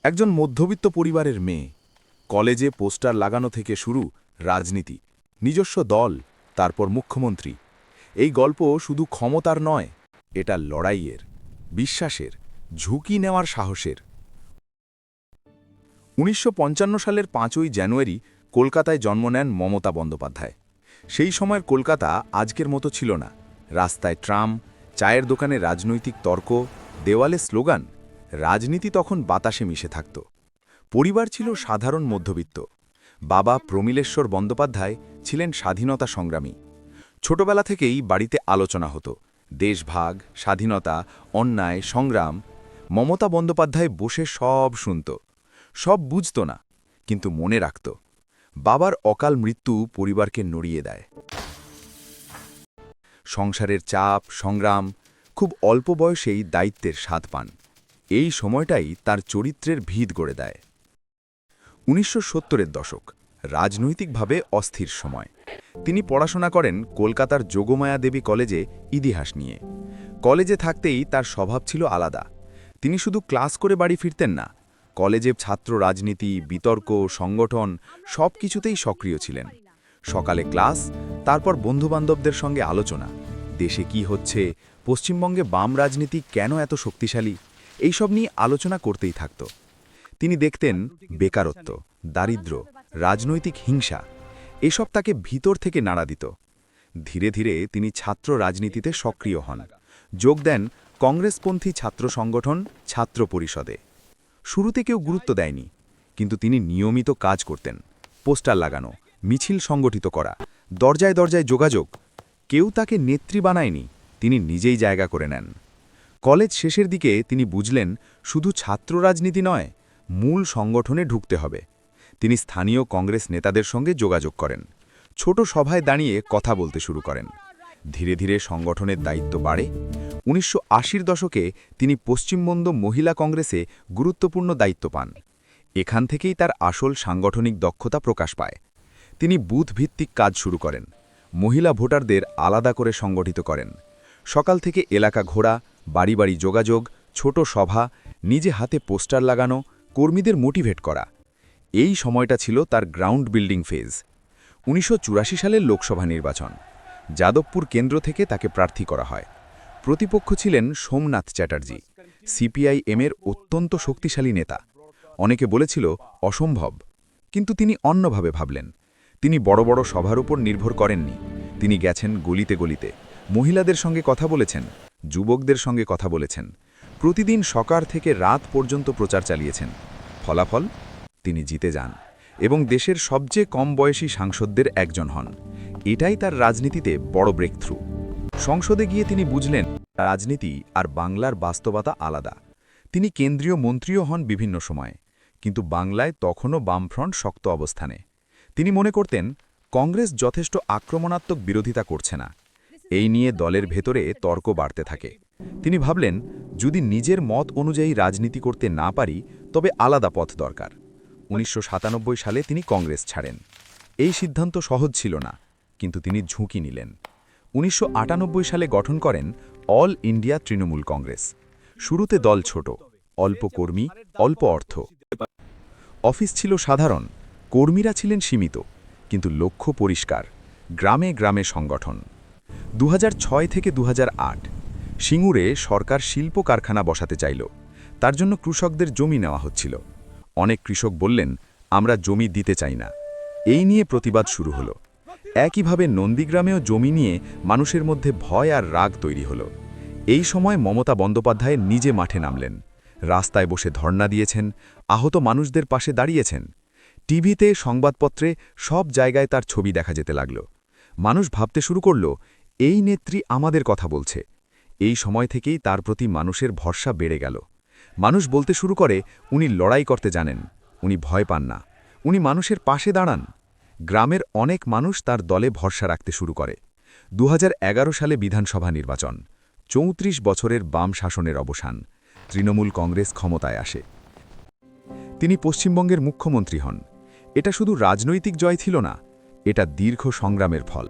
একজন মধ্যবিত্ত পরিবারের মেয়ে, কলেজে পোস্টার লাগানো থেকে শুরু রাজনীতি, নিজস্ব দল, তারপর মুখ্যমন্ত্রী। এই গল্প শুধু ক্ষমতার নয়, এটা লড়াইয়ের, বিশ্বাসের, ঝুঁকি নেওয়ার সাহসের। ১৯৫৫ সালের ৫ই জানুয়ারি কলকাতায় জন্ম নেন মমতা বন্দ্যোপাধ্যায়। সেই সময়ের কলকাতা আজকের মতো ছিল না। রাস্তায় ট্রাম, চায়ের দোকানে রাজনৈতিক তর্ক, দেওয়ালে স্লোগান। রাজনীতি তখন বাতাসে মিশে থাকত। পরিবার ছিল সাধারণ মধ্যবিত্ত। বাবা প্রমিলেশ্বর বন্দ্যোপাধ্যায় ছিলেন স্বাধীনতা সংগ্রামী। ছোটবেলা থেকেই বাড়িতে আলোচনা হতো দেশভাগ, স্বাধীনতা, অন্যায়, সংগ্রাম। মমতা বন্দ্যোপাধ্যায় বসে সব শুনত, সব বুঝত না, কিন্তু মনে রাখত। বাবার অকাল মৃত্যু পরিবারকে নড়িয়ে দেয়। সংসারের চাপ, সংগ্রাম, খুব অল্প বয়সেই দায়িত্বের স্বাদ পান। এই সময়টাই তার চরিত্রের ভিত গড়ে দেয়। ১৯৭০-এর দশক, রাজনৈতিকভাবে অস্থির সময়। তিনি পড়াশোনা করেন কলকাতার যোগমায়া দেবী কলেজে ইতিহাস নিয়ে। কলেজে থাকতেই তার স্বভাব ছিল আলাদা। তিনি শুধু ক্লাস করে বাড়ি ফিরতেন না, কলেজে ছাত্র রাজনীতি, বিতর্ক, সংগঠন সব কিছুতেই সক্রিয় ছিলেন। সকালে ক্লাস, তারপর বন্ধুবান্ধবদের সঙ্গে আলোচনা। দেশে কি হচ্ছে, পশ্চিমবঙ্গে বাম রাজনীতি কেন এত শক্তিশালী, এইসব নিয়ে আলোচনা করতেই থাকত। তিনি দেখতেন বেকারত্ব, দারিদ্র্য, রাজনৈতিক হিংসা, এসব তাকে ভিতর থেকে নাড়া দিত। ধীরে ধীরে তিনি ছাত্র রাজনীতিতে সক্রিয় হন, যোগ দেন কংগ্রেসপন্থী ছাত্র সংগঠন ছাত্র পরিষদে। শুরুতে কেউ গুরুত্ব দেয়নি, কিন্তু তিনি নিয়মিত কাজ করতেন। পোস্টার লাগানো, মিছিল সংগঠিত করা, দরজায় দরজায় যোগাযোগ। কেউ তাকে নেত্রী বানায়নি, তিনি নিজেই জায়গা করে নেন। কলেজ শেষের দিকে তিনি বুঝলেন শুধু ছাত্র রাজনীতি নয়, মূল সংগঠনে ঢুকতে হবে। তিনি স্থানীয় কংগ্রেস নেতাদের সঙ্গে যোগাযোগ করেন, ছোট সভায় দাঁড়িয়ে কথা বলতে শুরু করেন। ধীরে ধীরে সংগঠনের দায়িত্ব বাড়ে। ১৯৮০-র দশকে তিনি পশ্চিমবঙ্গ মহিলা কংগ্রেসে গুরুত্বপূর্ণ দায়িত্ব পান। এখান থেকেই তার আসল সাংগঠনিক দক্ষতা প্রকাশ পায়। তিনি বুথ ভিত্তিক কাজ শুরু করেন, মহিলা ভোটারদের আলাদা করে সংগঠিত করেন। সকাল থেকে এলাকা ঘোরা, বাড়ি বাড়ি যোগাযোগ, ছোট সভা, নিজে হাতে পোস্টার লাগানো, কর্মীদের মোটিভেট করা। এই সময়টা ছিল তার গ্রাউন্ড বিল্ডিং ফেজ। ১৯৮৪ সালের লোকসভা নির্বাচন, যাদবপুর কেন্দ্র থেকে তাকে প্রার্থী করা হয়। প্রতিপক্ষ ছিলেন সোমনাথ চ্যাটার্জি, সিপিআইএমের অত্যন্ত শক্তিশালী নেতা। অনেকে বলেছিল অসম্ভব, কিন্তু তিনি অন্যভাবে ভাবলেন। তিনি বড় বড় সভার উপর নির্ভর করেননি। তিনি গেছেন গলিতে গলিতে, মহিলাদের সঙ্গে কথা বলেছেন, যুবকদের সঙ্গে কথা বলেছেন। প্রতিদিন সকাল থেকে রাত পর্যন্ত প্রচার চালিয়েছেন। ফলাফল, তিনি জিতে যান এবং দেশের সবচেয়ে কম বয়সী সাংসদদের একজন হন। এটাই তার রাজনীতিতে বড় ব্রেকথ্রু। সংসদে গিয়ে তিনি বুঝলেন রাজনীতি আর বাংলার বাস্তবতা আলাদা। তিনি কেন্দ্রীয় মন্ত্রীও হন বিভিন্ন সময়ে, কিন্তু বাংলায় তখনও বামফ্রন্ট শক্ত অবস্থানে। তিনি মনে করতেন কংগ্রেস যথেষ্ট আক্রমণাত্মক বিরোধিতা করছে না। এই নিয়ে দলের ভেতরে তর্ক বাড়তে থাকে। তিনি ভাবলেন যদি নিজের মত অনুযায়ী রাজনীতি করতে না পারি তবে আলাদা পথ দরকার। ১৯৯৭ সালে তিনি কংগ্রেস ছাড়েন। এই সিদ্ধান্ত সহজ ছিল না, কিন্তু তিনি ঝুঁকি নিলেন। ১৯৯৮ সালে গঠন করেন অল ইন্ডিয়া তৃণমূল কংগ্রেস। শুরুতে দল ছোট, অল্প কর্মী, অল্প অর্থ। অফিস ছিল সাধারণ, কর্মীরা ছিলেন সীমিত, কিন্তু লক্ষ্য পরিষ্কার, গ্রামে গ্রামে সংগঠন। ২০০৬ থেকে ২০০৮ সিঙ্গুরে সরকার শিল্প কারখানা বসাতে চাইল। তার জন্য কৃষকদের জমি নেওয়া হচ্ছিল। অনেক কৃষক বললেন আমরা জমি দিতে চাই না। এই নিয়ে প্রতিবাদ শুরু হলো। একইভাবে নন্দীগ্রামেও জমি নিয়ে মানুষের মধ্যে ভয় আর রাগ তৈরি হলো। এই সময় মমতা বন্দ্যোপাধ্যায় নিজে মাঠে নামলেন, রাস্তায় বসে ধর্ণা দিয়েছেন, আহত মানুষদের পাশে দাঁড়িয়েছেন। টিভিতে, সংবাদপত্রে সব জায়গায় তার ছবি দেখা যেতে লাগল। মানুষ ভাবতে শুরু করল এই নেত্রী আমাদের কথা বলছে। এই সময় থেকেই তার প্রতি মানুষের ভরসা বেড়ে গেল। মানুষ বলতে শুরু করে উনি লড়াই করতে জানেন, উনি ভয় পান না, উনি মানুষের পাশে দাঁড়ান। গ্রামের অনেক মানুষ তার দলে ভরসা রাখতে শুরু করে। ২০১১ সালে বিধানসভা নির্বাচন, ৩৪ বছরের বাম শাসনের অবসান, তৃণমূল কংগ্রেস ক্ষমতায় আসে। তিনি পশ্চিমবঙ্গের মুখ্যমন্ত্রী হন। এটা শুধু রাজনৈতিক জয় ছিল না, এটা দীর্ঘ সংগ্রামের ফল।